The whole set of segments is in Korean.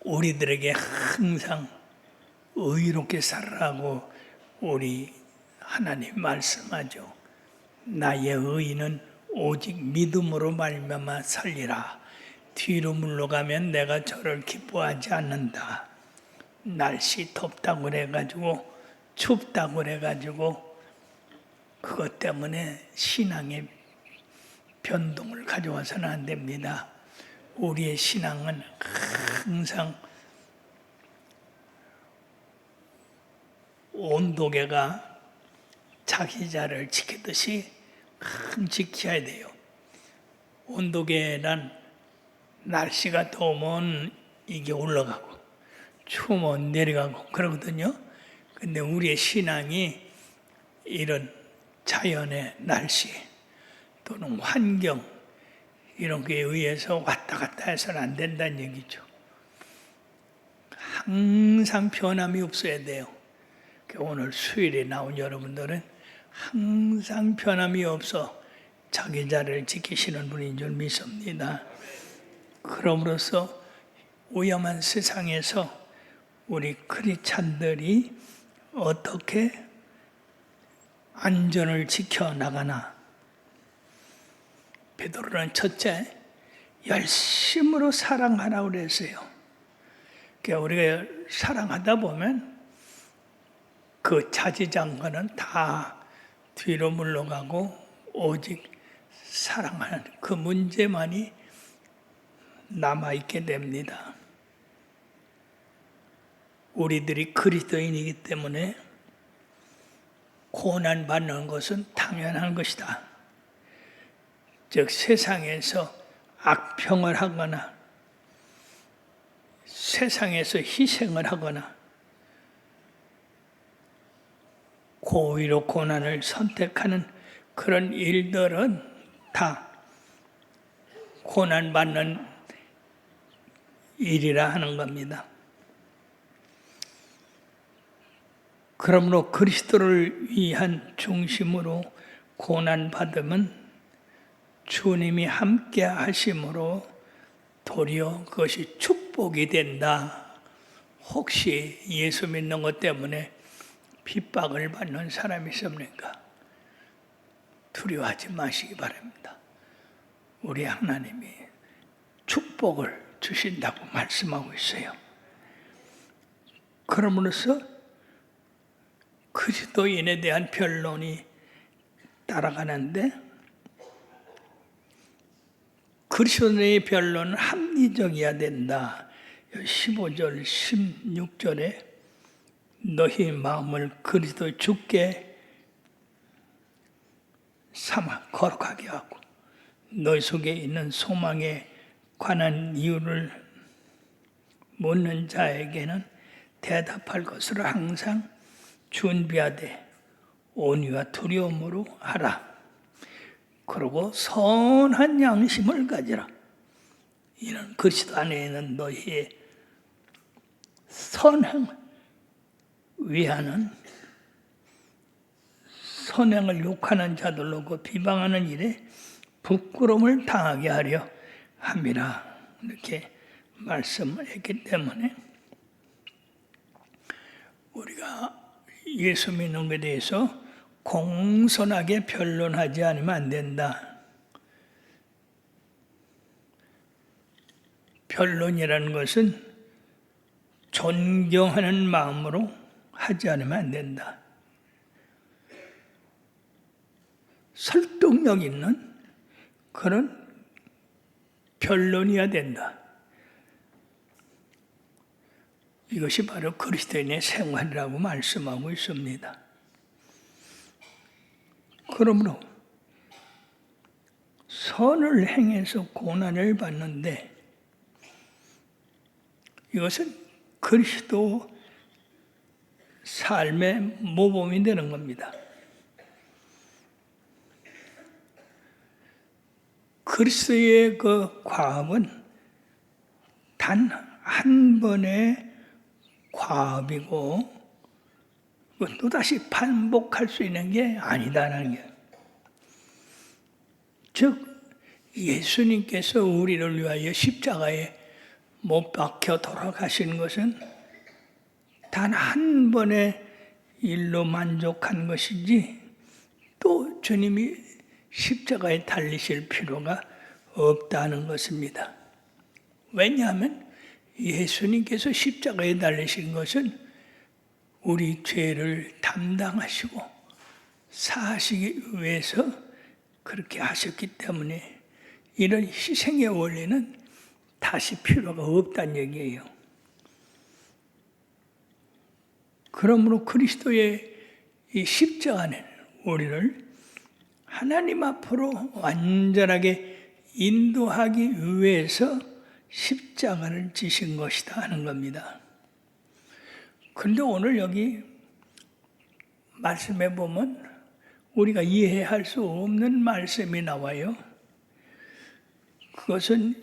우리들에게 항상 의롭게 살아라고 우리 하나님 말씀하죠. 나의 의인은 오직 믿음으로 말미암아 살리라. 뒤로 물러가면 내가 저를 기뻐하지 않는다. 날씨 덥다고 그래가지고 춥다고 그래가지고 그것 때문에 신앙의 변동을 가져와서는 안 됩니다. 우리의 신앙은 항상 온도계가 자기 자를 지키듯이 항상 지켜야 돼요. 온도계란 날씨가 더우면 이게 올라가고 추우면 내려가고 그러거든요. 근데 우리의 신앙이 이런 자연의 날씨 또는 환경 이런 거에 의해서 왔다 갔다 해서는 안 된다는 얘기죠. 항상 변함이 없어야 돼요. 오늘 수요일에 나온 여러분들은 항상 변함이 없어 자기 자를 지키시는 분인 줄 믿습니다. 그럼으로써 오염한 세상에서 우리 크리스찬들이 어떻게 안전을 지켜나가나. 베드로는 첫째, 열심으로 사랑하라고 그랬어요. 그러니까 우리가 사랑하다 보면 그 자지장가는 다 뒤로 물러가고 오직 사랑하는 그 문제만이 남아있게 됩니다. 우리들이 그리스도인이기 때문에 고난받는 것은 당연한 것이다. 즉 세상에서 악평을 하거나 세상에서 희생을 하거나 고의로 고난을 선택하는 그런 일들은 다 고난받는 일이라 하는 겁니다. 그러므로 그리스도를 위한 중심으로 고난받음은 주님이 함께 하심으로 도리어 그것이 축복이 된다. 혹시 예수 믿는 것 때문에 핍박을 받는 사람이 있습니까? 두려워하지 마시기 바랍니다. 우리 하나님이 축복을 주신다고 말씀하고 있어요. 그러므로서 그리스도인에 대한 변론이 따라가는데 그리스도인의 변론은 합리적이어야 된다. 15절, 16절에 너희 마음을 그리스도 주께 삼아 거룩하게 하고 너희 속에 있는 소망에 관한 이유를 묻는 자에게는 대답할 것을 항상 준비하되 온유와 두려움으로 하라. 그리고 선한 양심을 가지라. 이는 그리스도 안에 있는 너희의 선행을 위하는 선행을 욕하는 자들로 그 비방하는 일에 부끄러움을 당하게 하려 함이라. 이렇게 말씀했기 때문에 우리가 예수 믿는 것에 대해서 공손하게 변론하지 않으면 안 된다. 변론이라는 것은 존경하는 마음으로 하지 않으면 안 된다. 설득력 있는 그런 변론이어야 된다. 이것이 바로 그리스도인의 생활이라고 말씀하고 있습니다. 그러므로 선을 행해서 고난을 받는데 이것은 그리스도 삶의 모범이 되는 겁니다. 그리스도의 그 과업은 단 한 번의 과업이고 또다시 반복할 수 있는 게 아니다라는 게. 즉 예수님께서 우리를 위하여 십자가에 못 박혀 돌아가신 것은 단 한 번의 일로 만족한 것이지 또 주님이 십자가에 달리실 필요가 없다는 것입니다. 왜냐하면 예수님께서 십자가에 달리신 것은 우리 죄를 담당하시고 사하시기 위해서 그렇게 하셨기 때문에 이런 희생의 원리는 다시 필요가 없다는 얘기예요. 그러므로 그리스도의 이 십자가는 우리를 하나님 앞으로 완전하게 인도하기 위해서 십자가를 지신 것이다 하는 겁니다. 그런데 오늘 여기 말씀에 보면 우리가 이해할 수 없는 말씀이 나와요. 그것은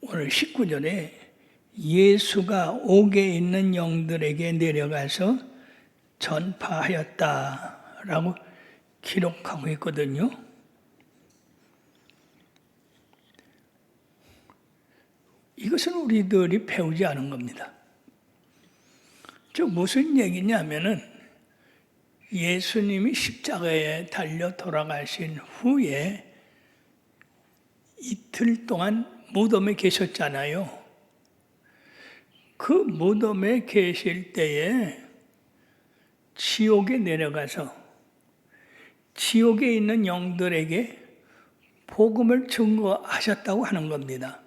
오늘 19절에 예수가 옥에 있는 영들에게 내려가서 전파하였다라고 기록하고 있거든요. 이것은 우리들이 배우지 않은 겁니다. 즉 무슨 얘기냐면은 예수님이 십자가에 달려 돌아가신 후에 이틀 동안 무덤에 계셨잖아요. 그 무덤에 계실 때에 지옥에 내려가서 지옥에 있는 영들에게 복음을 증거하셨다고 하는 겁니다.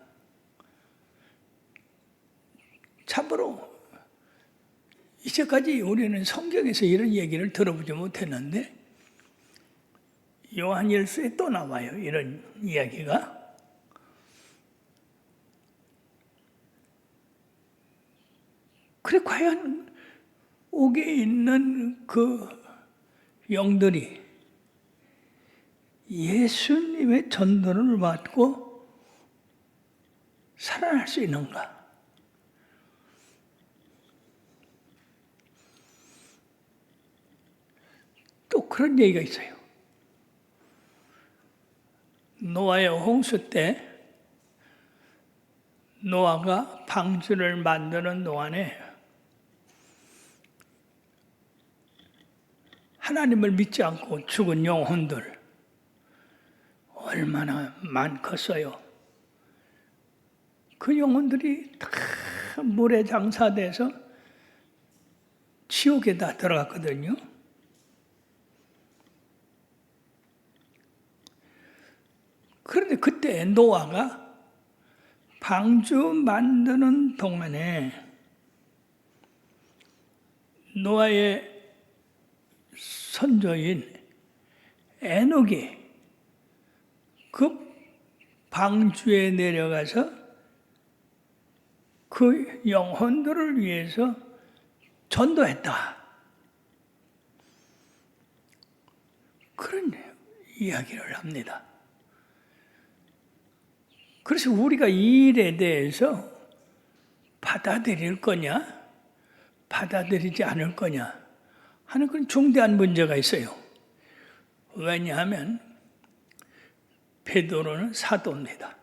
참으로 이제까지 우리는 성경에서 이런 얘기를 들어보지 못했는데 요한일서에 또 나와요. 이런 이야기가. 그래 과연 옥에 있는 그 영들이 예수님의 전도를 받고 살아날 수 있는가? 또 그런 얘기가 있어요. 노아의 홍수 때 노아가 방주를 만드는 동안에 하나님을 믿지 않고 죽은 영혼들 얼마나 많겠어요. 그 영혼들이 다 물에 장사돼서 지옥에다 들어갔거든요. 그런데 그때 노아가 방주 만드는 동안에 노아의 선조인 에녹이 그 방주에 내려가서 그 영혼들을 위해서 전도했다. 그런 이야기를 합니다. 그래서 우리가 이 일에 대해서 받아들일 거냐, 받아들이지 않을 거냐 하는 그런 중대한 문제가 있어요. 왜냐하면 베드로는 사도입니다.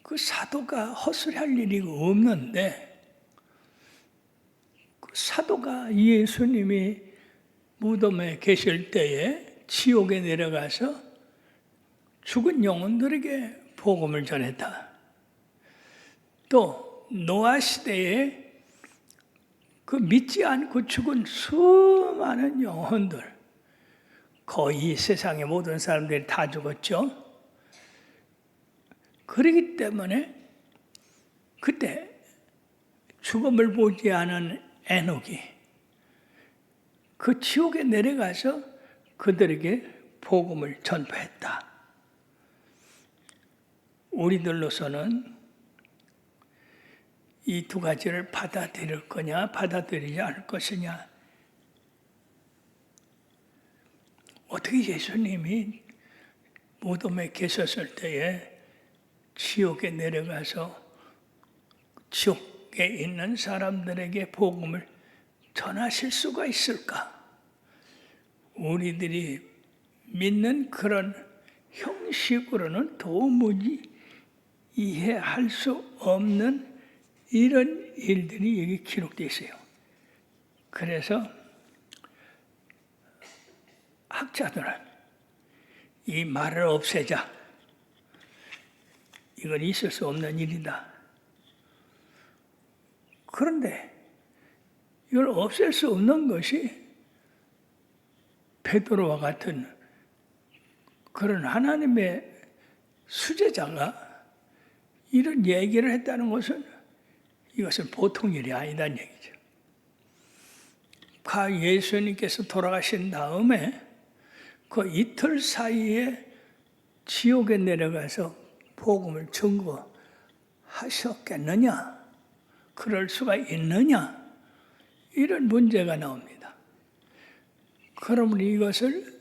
그 사도가 헛소리할 일이 없는데 그 사도가 예수님이 무덤에 계실 때에 지옥에 내려가서 죽은 영혼들에게 복음을 전했다. 또 노아 시대에 그 믿지 않고 죽은 수많은 영혼들, 거의 세상의 모든 사람들이 다 죽었죠. 그렇기 때문에 그때 죽음을 보지 않은 에녹이 그 지옥에 내려가서 그들에게 복음을 전파했다. 우리들로서는 이 두 가지를 받아들일 거냐, 받아들이지 않을 것이냐. 어떻게 예수님이 무덤에 계셨을 때에 지옥에 내려가서 지옥에 있는 사람들에게 복음을 전하실 수가 있을까? 우리들이 믿는 그런 형식으로는 도무지 이해할 수 없는 이런 일들이 여기 기록되어 있어요. 그래서 학자들은 이 말을 없애자. 이건 있을 수 없는 일이다. 그런데 이걸 없앨 수 없는 것이 베드로와 같은 그런 하나님의 수제자가 이런 얘기를 했다는 것은 이것은 보통 일이 아니다는 얘기죠. 예수님께서 돌아가신 다음에 그 이틀 사이에 지옥에 내려가서 복음을 증거하셨겠느냐? 그럴 수가 있느냐? 이런 문제가 나옵니다. 그러므로 이것을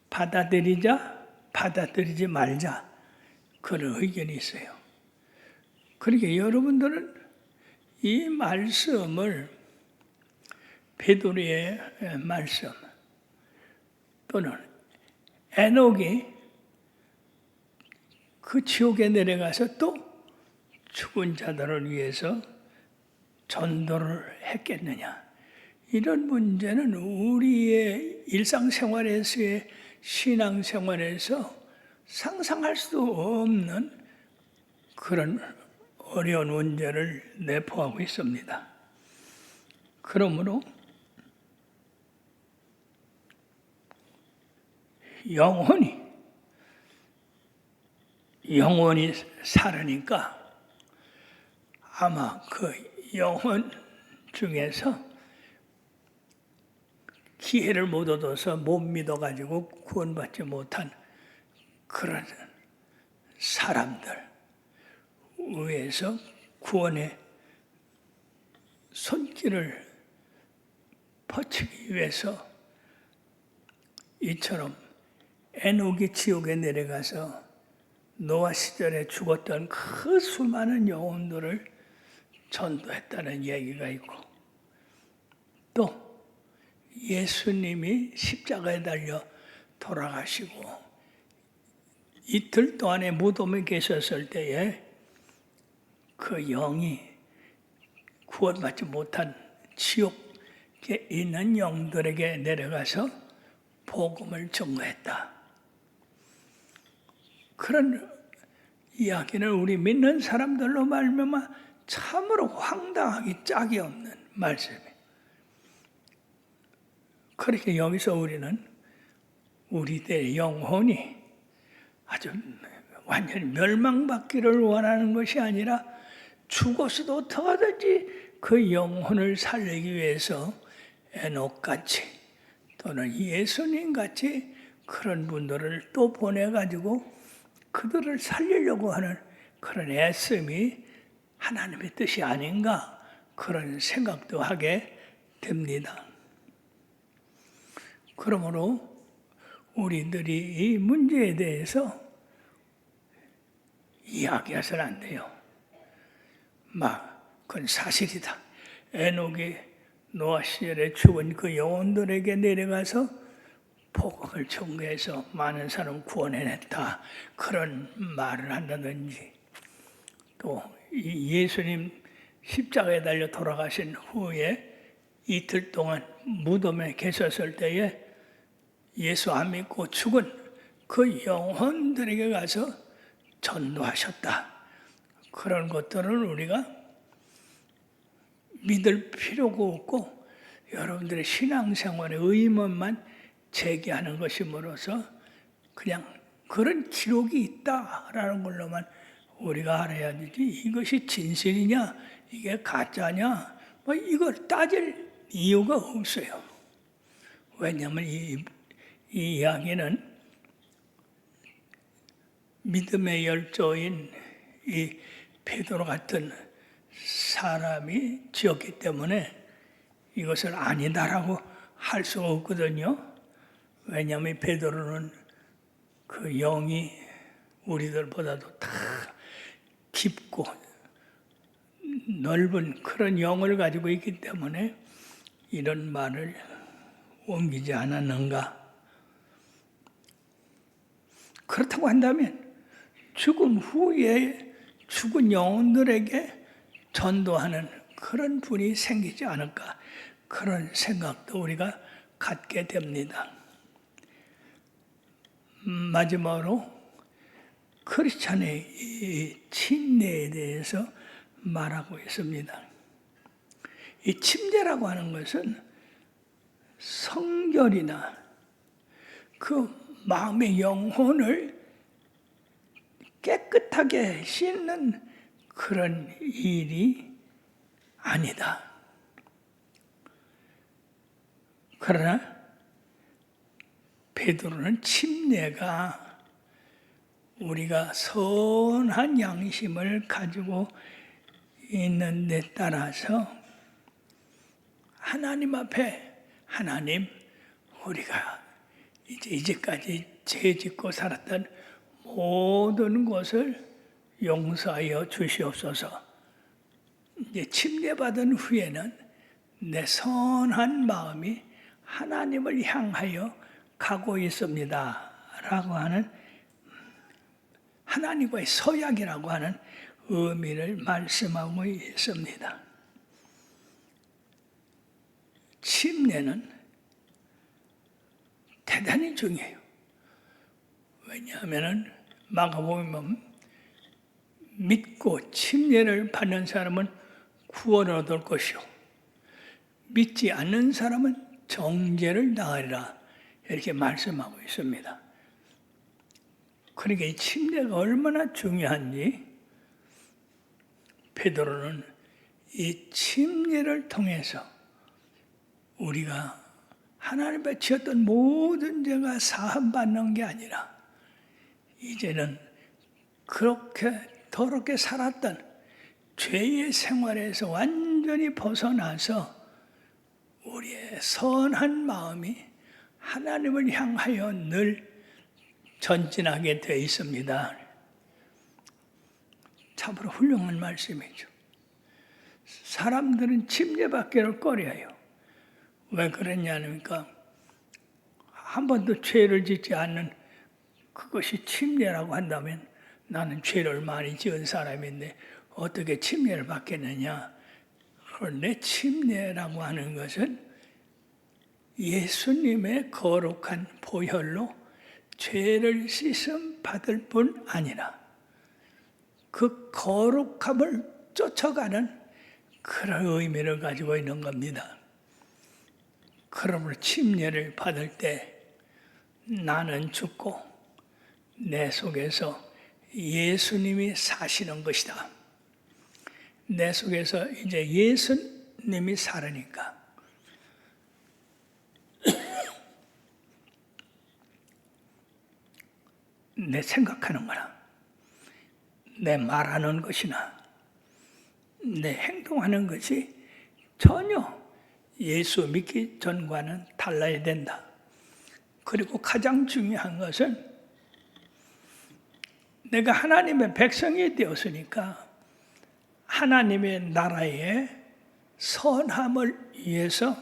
받아들이자, 받아들이지 말자. 그런 의견이 있어요. 그러니까 여러분들은 이 말씀을 베드로의 말씀 또는 에녹이 그 지옥에 내려가서 또 죽은 자들을 위해서 전도를 했겠느냐. 이런 문제는 우리의 일상생활에서의 신앙생활에서 상상할 수 없는 그런 어려운 문제를 내포하고 있습니다. 그러므로 영혼이 살으니까 아마 그 영혼 중에서 기회를 못 얻어서 못 믿어가지고 구원받지 못한 그런 사람들 위해서 구원의 손길을 뻗치기 위해서 이처럼 에녹이 지옥에 내려가서 노아 시절에 죽었던 그 수많은 영혼들을 전도했다는 얘기가 있고 또 예수님이 십자가에 달려 돌아가시고 이틀 동안의 무덤에 계셨을 때에 그 영이 구원받지 못한 지옥에 있는 영들에게 내려가서 복음을 전거했다. 그런 이야기는 우리 믿는 사람들로 말미암아 참으로 황당하기 짝이 없는 말씀이에요. 그렇게 여기서 우리는 우리들의 영혼이 아주 완전히 멸망받기를 원하는 것이 아니라 죽어서도 어떻게든지 그 영혼을 살리기 위해서 에녹같이 또는 예수님같이 그런 분들을 또 보내가지고 그들을 살리려고 하는 그런 애씀이 하나님의 뜻이 아닌가 그런 생각도 하게 됩니다. 그러므로 우리들이 이 문제에 대해서 이야기해서는 안 돼요. 그건 사실이다. 에녹이 노아 시절에 죽은 그 영혼들에게 내려가서 복음을 전개해서 많은 사람을 구원해냈다. 그런 말을 한다든지 또 예수님 십자가에 달려 돌아가신 후에 이틀 동안 무덤에 계셨을 때에 예수 안 믿고 죽은 그 영혼들에게 가서 전도하셨다. 그런 것들은 우리가 믿을 필요가 없고 여러분들의 신앙생활의 의문만 제기하는 것임으로써 그냥 그런 기록이 있다라는 걸로만 우리가 알아야 되지 이것이 진실이냐 이게 가짜냐 이걸 따질 이유가 없어요. 왜냐하면 이 이야기는 믿음의 열조인 이 베드로 같은 사람이 지었기 때문에 이것을 아니다라고 할 수가 없거든요. 왜냐하면 베드로는 그 영이 우리들보다도 다 깊고 넓은 그런 영을 가지고 있기 때문에 이런 말을 옮기지 않았는가. 그렇다고 한다면 죽음 후에 죽은 영혼들에게 전도하는 그런 분이 생기지 않을까, 그런 생각도 우리가 갖게 됩니다. 마지막으로 크리스찬의 이 침례에 대해서 말하고 있습니다. 이 침례라고 하는 것은 성결이나 그 마음의 영혼을 깨끗하게 씻는 그런 일이 아니다. 그러나 베드로는 침례가 우리가 선한 양심을 가지고 있는 데 따라서 하나님 앞에, 하나님, 우리가 이제까지 죄 짓고 살았던 모든 것을 용서하여 주시옵소서. 이제 침례받은 후에는 내 선한 마음이 하나님을 향하여 가고 있습니다. 라고 하는 하나님과의 서약이라고 하는 의미를 말씀하고 있습니다. 침례는 대단히 중요해요. 왜냐하면 마가복음 믿고 침례를 받는 사람은 구원을 얻을 것이요 믿지 않는 사람은 정죄를 당하리라, 이렇게 말씀하고 있습니다. 그러니까 이 침례가 얼마나 중요한지 베드로는 이 침례를 통해서 우리가 하나님 앞에 지었던 모든 죄가 사함받는 게 아니라 이제는 그렇게 더럽게 살았던 죄의 생활에서 완전히 벗어나서 우리의 선한 마음이 하나님을 향하여 늘 전진하게 되어 있습니다. 참으로 훌륭한 말씀이죠. 사람들은 침례받기를 꺼려해요. 왜 그러냐니까 한 번도 죄를 짓지 않는 그것이 침례라고 한다면 나는 죄를 많이 지은 사람인데 어떻게 침례를 받겠느냐. 그런데 침례라고 하는 것은 예수님의 거룩한 보혈로 죄를 씻음 받을 뿐 아니라 그 거룩함을 쫓아가는 그런 의미를 가지고 있는 겁니다. 그러므로 침례를 받을 때 나는 죽고 내 속에서 예수님이 사시는 것이다. 내 속에서 이제 예수님이 살으니까 내 생각하는 거나 내 말하는 것이나 내 행동하는 것이 전혀 예수 믿기 전과는 달라야 된다. 그리고 가장 중요한 것은 내가 하나님의 백성이 되었으니까 하나님의 나라의 선함을 위해서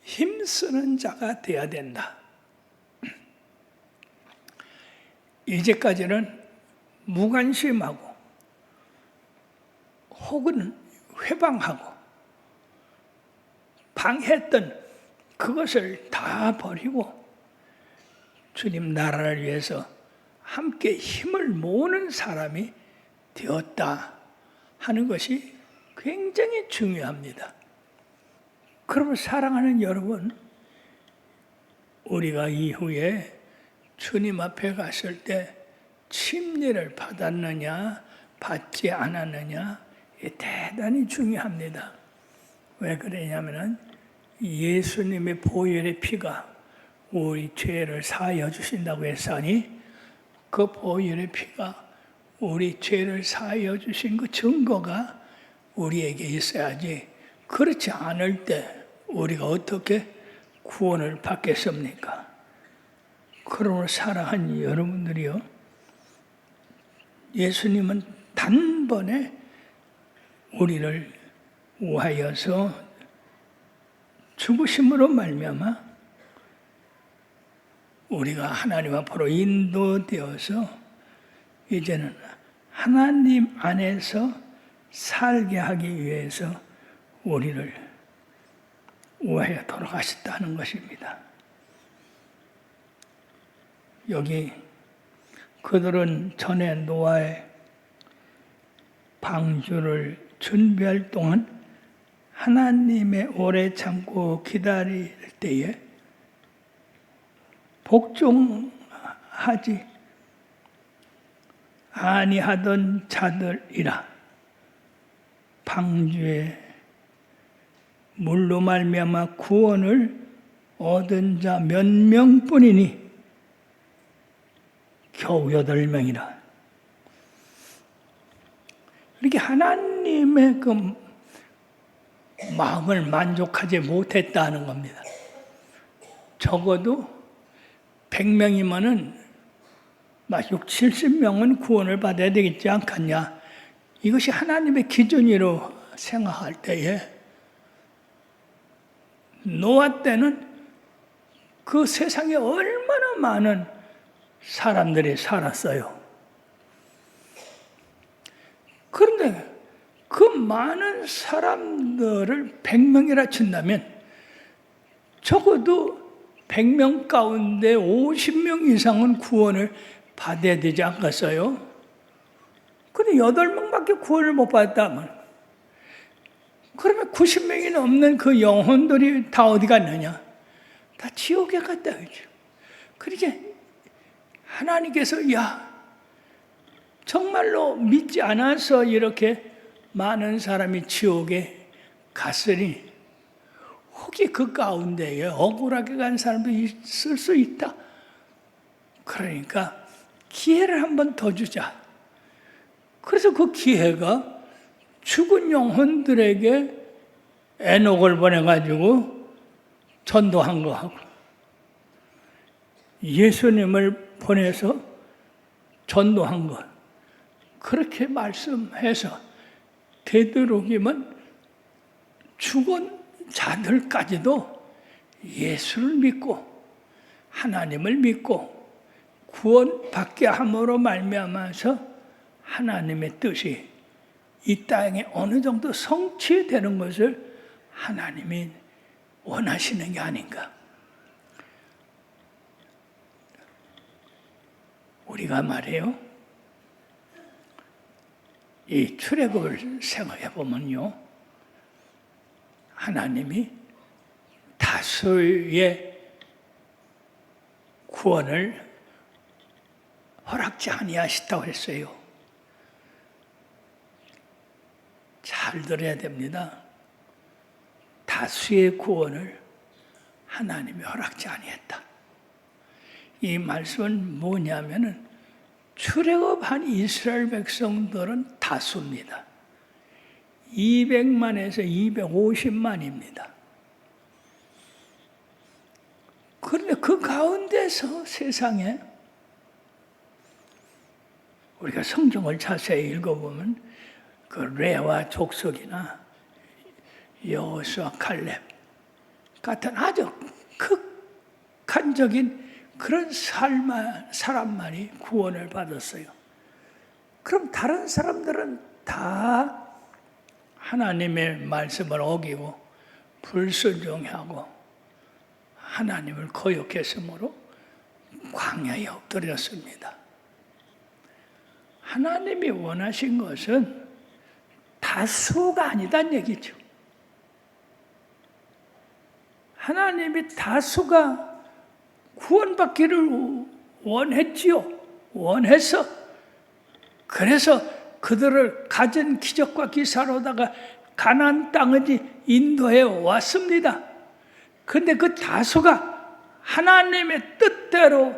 힘쓰는 자가 되어야 된다. 이제까지는 무관심하고 혹은 회방하고 방해했던 그것을 다 버리고 주님 나라를 위해서 함께 힘을 모으는 사람이 되었다 하는 것이 굉장히 중요합니다. 그러면 사랑하는 여러분, 우리가 이후에 주님 앞에 갔을 때 침례를 받았느냐 받지 않았느냐 대단히 중요합니다. 왜 그러냐면 예수님의 보혈의 피가 우리 죄를 사하여 주신다고 했으니 그 보혈의 피가 우리 죄를 사하여 주신 그 증거가 우리에게 있어야지, 그렇지 않을 때 우리가 어떻게 구원을 받겠습니까? 그러므로 사랑하는 여러분들이요, 예수님은 단번에 우리를 위하여서 죽으심으로 말미암아 우리가 하나님 앞으로 인도되어서 이제는 하나님 안에서 살게 하기 위해서 우리를 위하여 돌아가셨다는 것입니다. 여기 그들은 전에 노아의 방주를 준비할 동안 하나님의 오래 참고 기다릴 때에 복종하지 아니하던 자들이라. 방주에 물로 말미암아 구원을 얻은 자 몇 명뿐이니 겨우 8명이라. 이렇게 하나님의 그 마음을 만족하지 못했다는 겁니다. 적어도 100명이면은 막 60, 70명은 구원을 받아야 되겠지 않겠냐. 이것이 하나님의 기준으로 생각할 때에 노아 때는 그 세상에 얼마나 많은 사람들이 살았어요. 그런데 그 많은 사람들을 100명이라 친다면 적어도 100명 가운데 50명 이상은 구원을 받아야 되지 않겠어요? 근데 8명밖에 구원을 못 받았다면 그러면 90명이 넘는 그 영혼들이 다 어디 갔느냐? 다 지옥에 갔다 그죠. 그러니까 하나님께서 정말로 믿지 않아서 이렇게 많은 사람이 지옥에 갔으니 혹시 그 가운데에 억울하게 간 사람도 있을 수 있다. 그러니까 기회를 한 번 더 주자. 그래서 그 기회가 죽은 영혼들에게 에녹을 보내가지고 전도한 거하고 예수님을 보내서 전도한 것, 그렇게 말씀해서 되도록이면 죽은 자들까지도 예수를 믿고 하나님을 믿고 구원받게 함으로 말미암아서 하나님의 뜻이 이 땅에 어느 정도 성취되는 것을 하나님이 원하시는 게 아닌가. 우리가 말해요, 이 출애굽을 생각해 보면요, 하나님이 다수의 구원을 허락지 아니하시다고 했어요. 잘 들어야 됩니다. 다수의 구원을 하나님이 허락지 아니했다. 이 말씀은 뭐냐면은 출애굽한 이스라엘 백성들은 다수입니다. 200만에서 250만입니다. 그런데 그 가운데서 세상에 우리가 성경을 자세히 읽어보면 그 레와 족속이나 여호수아, 칼렙 같은 아주 극한적인 그런 사람만이 구원을 받았어요. 그럼 다른 사람들은 다 하나님의 말씀을 어기고 불순종하고 하나님을 거역했으므로 광야에 엎드렸습니다. 하나님이 원하신 것은 다수가 아니란 얘기죠. 하나님이 다수가 구원받기를 원했지요. 원해서 그래서 그들을 가진 기적과 기사로다가 가나안 땅을 인도해 왔습니다. 그런데 그 다수가 하나님의 뜻대로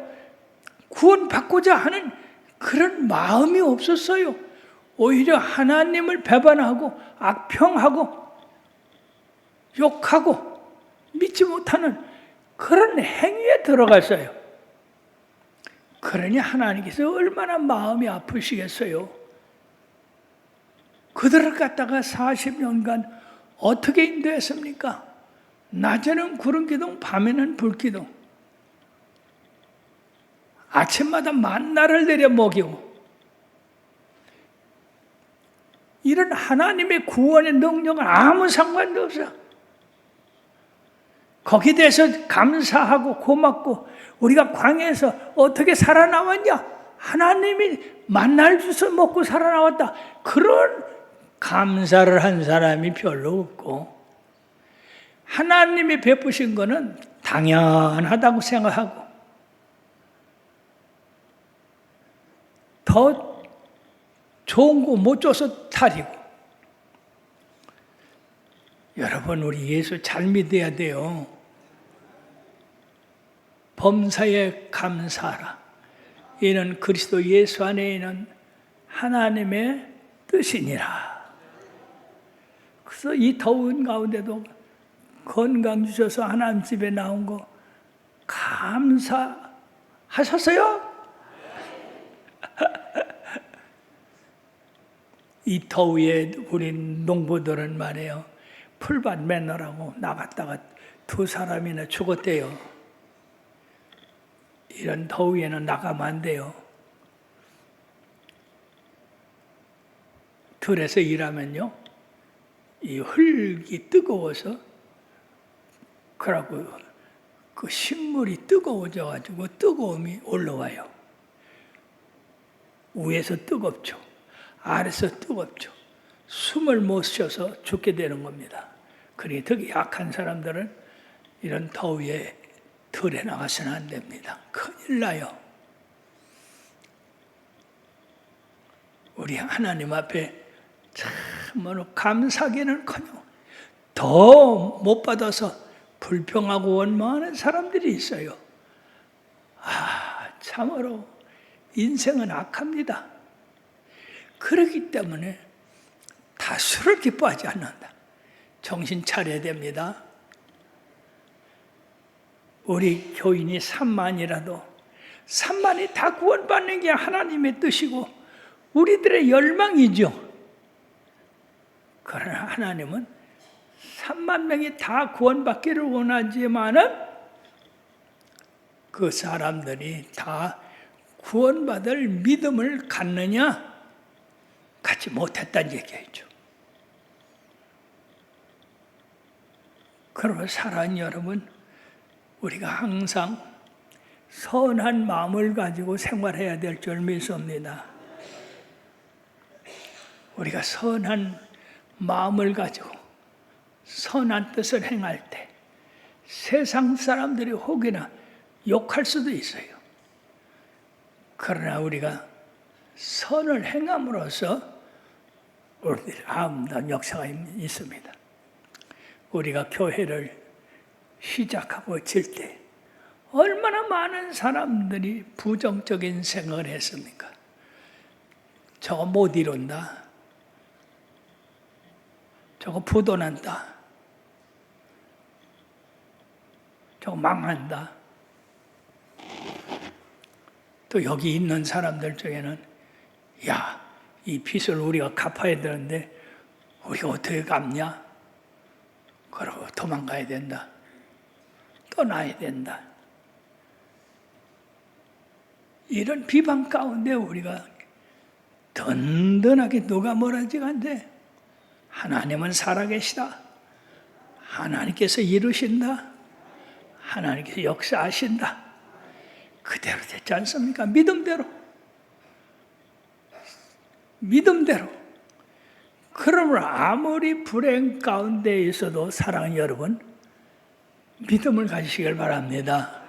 구원받고자 하는 그런 마음이 없었어요. 오히려 하나님을 배반하고 악평하고 욕하고 믿지 못하는 그런 행위에 들어갔어요. 그러니 하나님께서 얼마나 마음이 아프시겠어요. 그들을 갖다가 40년간 어떻게 인도했습니까? 낮에는 구름기둥, 밤에는 불기둥. 아침마다 만나를 내려 먹이고 이런 하나님의 구원의 능력은 아무 상관도 없어. 거기에 대해서 감사하고 고맙고 우리가 광야에서 어떻게 살아나왔냐? 하나님이 만날 주서 먹고 살아나왔다. 그런 감사를 한 사람이 별로 없고 하나님이 베푸신 거는 당연하다고 생각하고 더 좋은 거 못 줘서 탈이고. 여러분, 우리 예수 잘 믿어야 돼요. 범사에 감사하라. 이는 그리스도 예수 안에 있는 하나님의 뜻이니라. 그래서 이 더운 가운데도 건강 주셔서 하나님 집에 나온 거 감사하셨어요? 이 더위에 우리 농부들은 말이에요. 풀밭 매느라고 나갔다가 2사람이나 죽었대요. 이런 더위에는 나가면 안 돼요. 들에서 일하면요, 이 흙이 뜨거워서 그러고 그 식물이 뜨거워져가지고 뜨거움이 올라와요. 위에서 뜨겁죠. 아래서 뜨겁죠. 숨을 못 쉬어서 죽게 되는 겁니다. 그러니 특히 약한 사람들은 이런 더위에 들에 나가서는 안 됩니다. 큰일 나요. 우리 하나님 앞에 참으로 감사하기는커녕 더 못 받아서 불평하고 원망하는 사람들이 있어요. 참으로 인생은 악합니다. 그렇기 때문에 다수를 기뻐하지 않는다. 정신 차려야 됩니다. 우리 교인이 3만이라도 3만이 다 구원받는 게 하나님의 뜻이고 우리들의 열망이죠. 그러나 하나님은 3만 명이 다 구원받기를 원하지만은 그 사람들이 다 구원받을 믿음을 갖느냐? 갖지 못했다는 얘기죠. 그러면 사랑하는 여러분, 우리가 항상 선한 마음을 가지고 생활해야 될 줄 믿습니다. 우리가 선한 마음을 가지고 선한 뜻을 행할 때 세상 사람들이 혹이나 욕할 수도 있어요. 그러나 우리가 선을 행함으로써 우리들 아름다운 역사가 있습니다. 우리가 교회를 시작하고 질 때 얼마나 많은 사람들이 부정적인 생각을 했습니까? 저거 못 이룬다. 저거 부도난다. 저거 망한다. 또 여기 있는 사람들 중에는 야, 이 빚을 우리가 갚아야 되는데 우리가 어떻게 갚냐? 그러고 도망가야 된다. 떠나야 된다. 이런 비방 가운데 우리가 든든하게 누가 뭐라지 간데 하나님은 살아계시다. 하나님께서 이루신다. 하나님께서 역사하신다. 그대로 됐지 않습니까? 믿음대로. 믿음대로. 그러므로 아무리 불행 가운데 있어도 사랑하는 여러분, 믿음을 가지시길 바랍니다.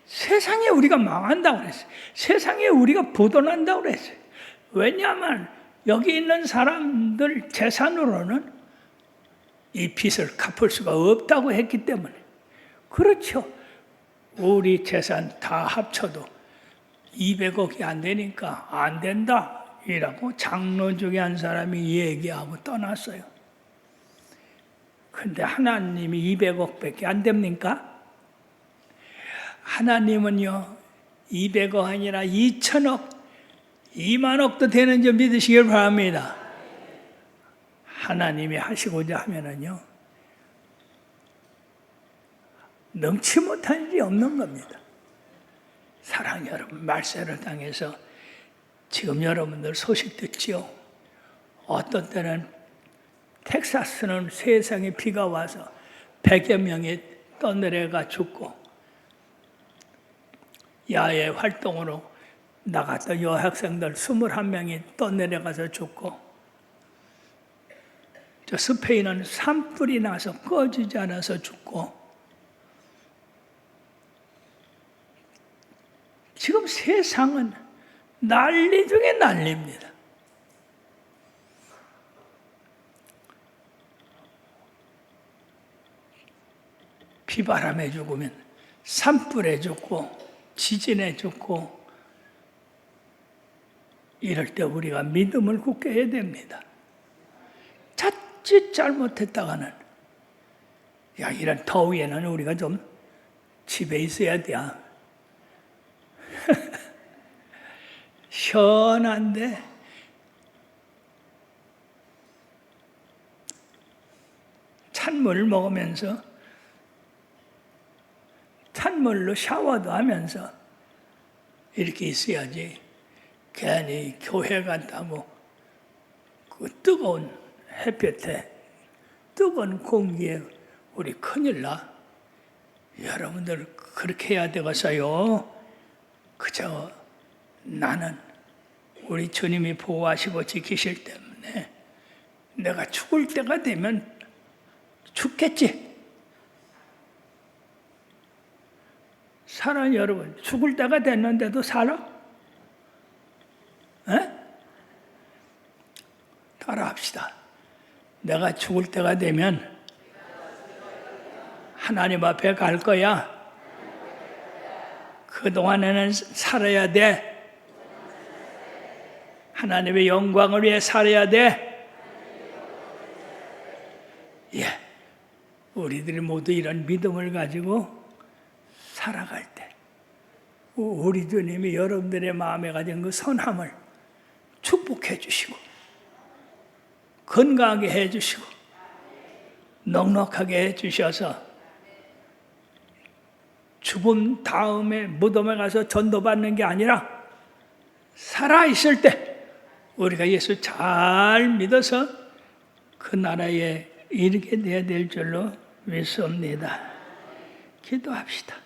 세상에 우리가 망한다고 그랬어요. 세상에 우리가 부도난다고 그랬어요. 왜냐하면 여기 있는 사람들 재산으로는 이 빚을 갚을 수가 없다고 했기 때문에. 그렇죠. 우리 재산 다 합쳐도 200억이 안 되니까 안 된다. 이라고 장로 중에 한 사람이 얘기하고 떠났어요. 근데 하나님이 200억밖에 안 됩니까? 하나님은요, 200억 아니라 2천억, 2만억도 되는 줄 믿으시길 바랍니다. 하나님이 하시고자 하면은요, 능치 못할 일이 없는 겁니다. 사랑 여러분, 말세를 당해서 지금 여러분들 소식 듣지요? 어떤 때는 텍사스는 세상에 비가 와서 100여 명이 떠내려가 죽고, 야외 활동으로 나갔던 여학생들 21명이 떠내려가서 죽고, 저 스페인은 산불이 나서 꺼지지 않아서 죽고, 지금 세상은 난리 중에 난리입니다. 비바람에 죽으면 산불에 죽고 지진에 죽고, 이럴 때 우리가 믿음을 굳게 해야 됩니다. 자칫 잘못했다가는, 야, 이런 더위에는 우리가 좀 집에 있어야 돼. 시원한데 찬물을 먹으면서 찬물로 샤워도 하면서 이렇게 있어야지, 괜히 교회 간다고 그 뜨거운 햇볕에 뜨거운 공기에 우리 큰일 나. 여러분들 그렇게 해야 되겠어요. 그저 나는 우리 주님이 보호하시고 지키실 때문에 내가 죽을 때가 되면 죽겠지. 살아, 여러분. 죽을 때가 됐는데도 살아? 에? 따라합시다. 내가 죽을 때가 되면 하나님 앞에 갈 거야. 그동안에는 살아야 돼. 하나님의 영광을 위해 살아야 돼. 예, 우리들이 모두 이런 믿음을 가지고 살아갈 때 우리 주님이 여러분들의 마음에 가진 그 선함을 축복해 주시고 건강하게 해 주시고 넉넉하게 해 주셔서 죽음 다음에 무덤에 가서 전도받는 게 아니라 살아있을 때 우리가 예수 잘 믿어서 그 나라에 이르게 돼야 될 줄로 믿습니다. 기도합시다.